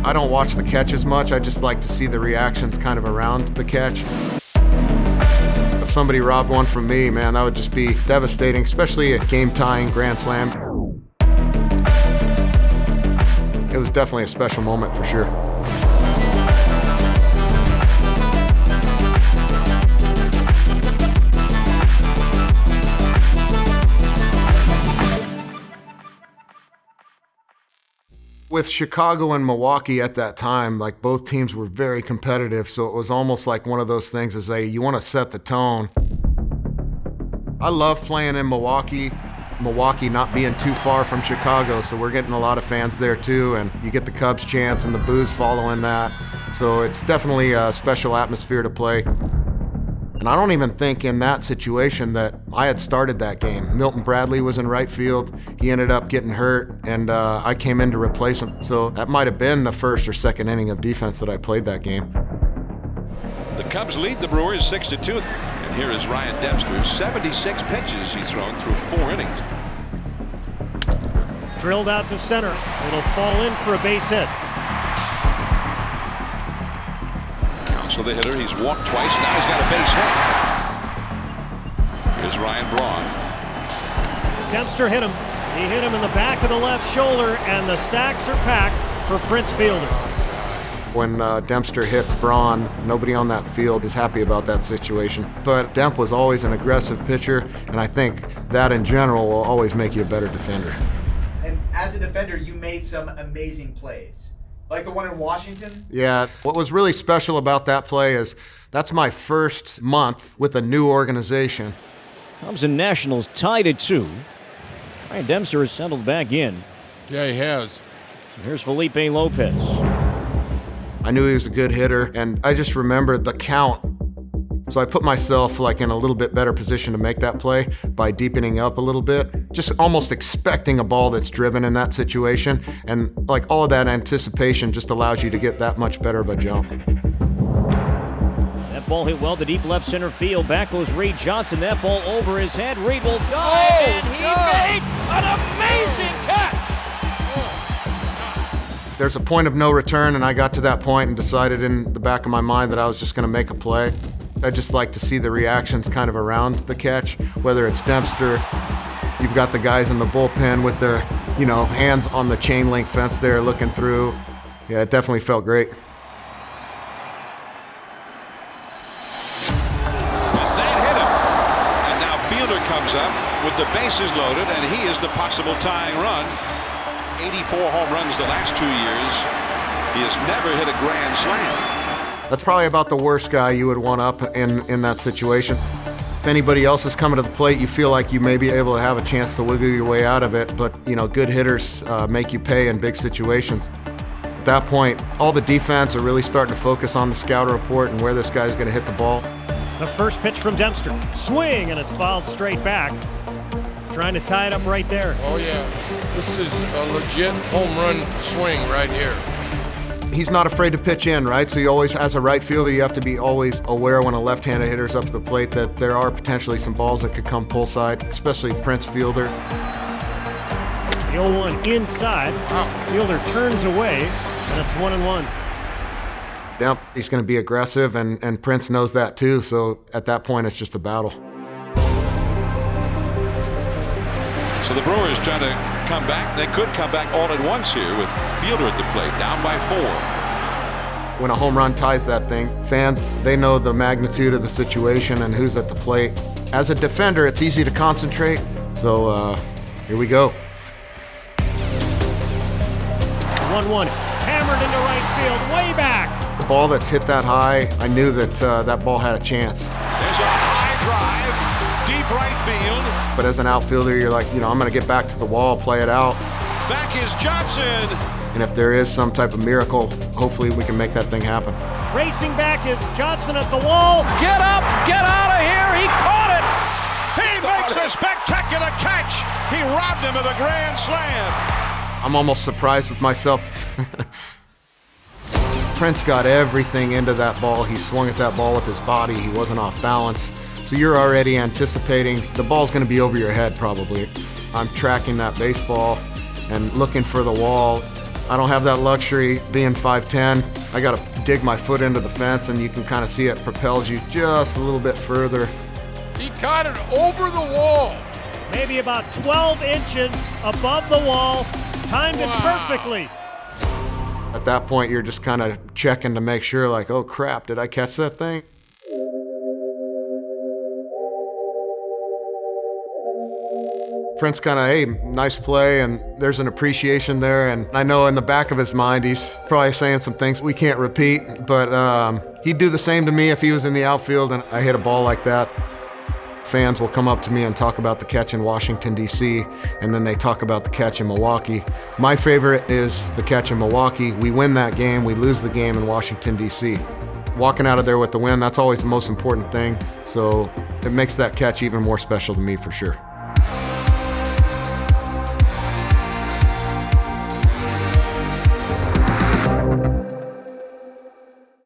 I don't watch the catch as much. I just like to see the reactions kind of around the catch. If somebody robbed one from me, man, that would just be devastating, especially a game-tying grand slam. It was definitely a special moment for sure. With Chicago and Milwaukee at that time, like both teams were very competitive, so it was almost like one of those things is you want to set the tone. I love playing in Milwaukee. Milwaukee not being too far from Chicago, so we're getting a lot of fans there too, and you get the Cubs chants and the boos following that. So it's definitely a special atmosphere to play. And I don't even think in that situation that I had started that game. Milton Bradley was in right field. He ended up getting hurt, and I came in to replace him. So that might have been the first or second inning of defense that I played that game. The Cubs lead the Brewers 6-2. And here is Ryan Dempster. 76 pitches he's thrown through 4 innings. Drilled out to center. It'll fall in for a base hit. So the hitter, he's walked twice, now he's got a base hit. Here's Ryan Braun. Dempster hit him. He hit him in the back of the left shoulder, and the sacks are packed for Prince Fielder. When Dempster hits Braun, nobody on that field is happy about that situation. But Demp was always an aggressive pitcher, and I think that in general will always make you a better defender. And as a defender, you made some amazing plays. Like the one in Washington? Yeah, what was really special about that play is that's my first month with a new organization. Cubs and Nationals tied at 2. Ryan Dempster has settled back in. Yeah, he has. So here's Felipe Lopez. I knew he was a good hitter, and I just remembered the count. So I put myself like in a little bit better position to make that play by deepening up a little bit, just almost expecting a ball that's driven in that situation. And like all of that anticipation just allows you to get that much better of a jump. That ball hit well to deep left center field. Back goes Ray Johnson. That ball over his head. Reed will dive, and he made an amazing catch. There's a point of no return, and I got to that point and decided in the back of my mind that I was just going to make a play. I just like to see the reactions kind of around the catch, whether it's Dempster, you've got the guys in the bullpen with their, hands on the chain link fence there looking through. Yeah, it definitely felt great. And that hit him. And now Fielder comes up with the bases loaded, and he is the possible tying run. 84 home runs the last 2 years. He has never hit a grand slam. That's probably about the worst guy you would want up in that situation. If anybody else is coming to the plate, you feel like you may be able to have a chance to wiggle your way out of it, but good hitters make you pay in big situations. At that point, all the defense are really starting to focus on the scout report and where this guy's going to hit the ball. The first pitch from Dempster. Swing, and it's fouled straight back. Trying to tie it up right there. Oh, yeah. This is a legit home run swing right here. He's not afraid to pitch in, right? So you always, as a right fielder, you have to be always aware when a left-handed hitter's up to the plate that there are potentially some balls that could come pull side, especially Prince Fielder. The 0-1 inside. Wow. Fielder turns away, and it's 1-1. Demp, he's going to be aggressive, and Prince knows that too. So at that point, it's just a battle. So the Brewers trying to come back. They could come back all at once here with Fielder at the plate, down by 4. When a home run ties that thing, fans, they know the magnitude of the situation and who's at the plate. As a defender, it's easy to concentrate. So here we go. 1-1, hammered into right field, way back. The ball that's hit that high, I knew that that ball had a chance. There's a high drive, deep right field. But as an outfielder, you're like, I'm going to get back to the wall, play it out. Back is Johnson. And if there is some type of miracle, hopefully we can make that thing happen. Racing back is Johnson at the wall. Get up, get out of here. He caught it. He makes a spectacular catch. He robbed him of a grand slam. I'm almost surprised with myself. Prince got everything into that ball. He swung at that ball with his body. He wasn't off balance. So you're already anticipating the ball's going to be over your head probably. I'm tracking that baseball and looking for the wall. I don't have that luxury being 5'10". I got to dig my foot into the fence, and you can kind of see it propels you just a little bit further. He caught it over the wall. Maybe about 12 inches above the wall. Timed it perfectly. At that point, you're just kind of checking to make sure, like, oh crap, did I catch that thing? Prince kind of, hey, nice play, and there's an appreciation there. And I know in the back of his mind, he's probably saying some things we can't repeat, but he'd do the same to me if he was in the outfield and I hit a ball like that. Fans will come up to me and talk about the catch in Washington, D.C., and then they talk about the catch in Milwaukee. My favorite is the catch in Milwaukee. We win that game, we lose the game in Washington, D.C. Walking out of there with the win, that's always the most important thing. So it makes that catch even more special to me for sure.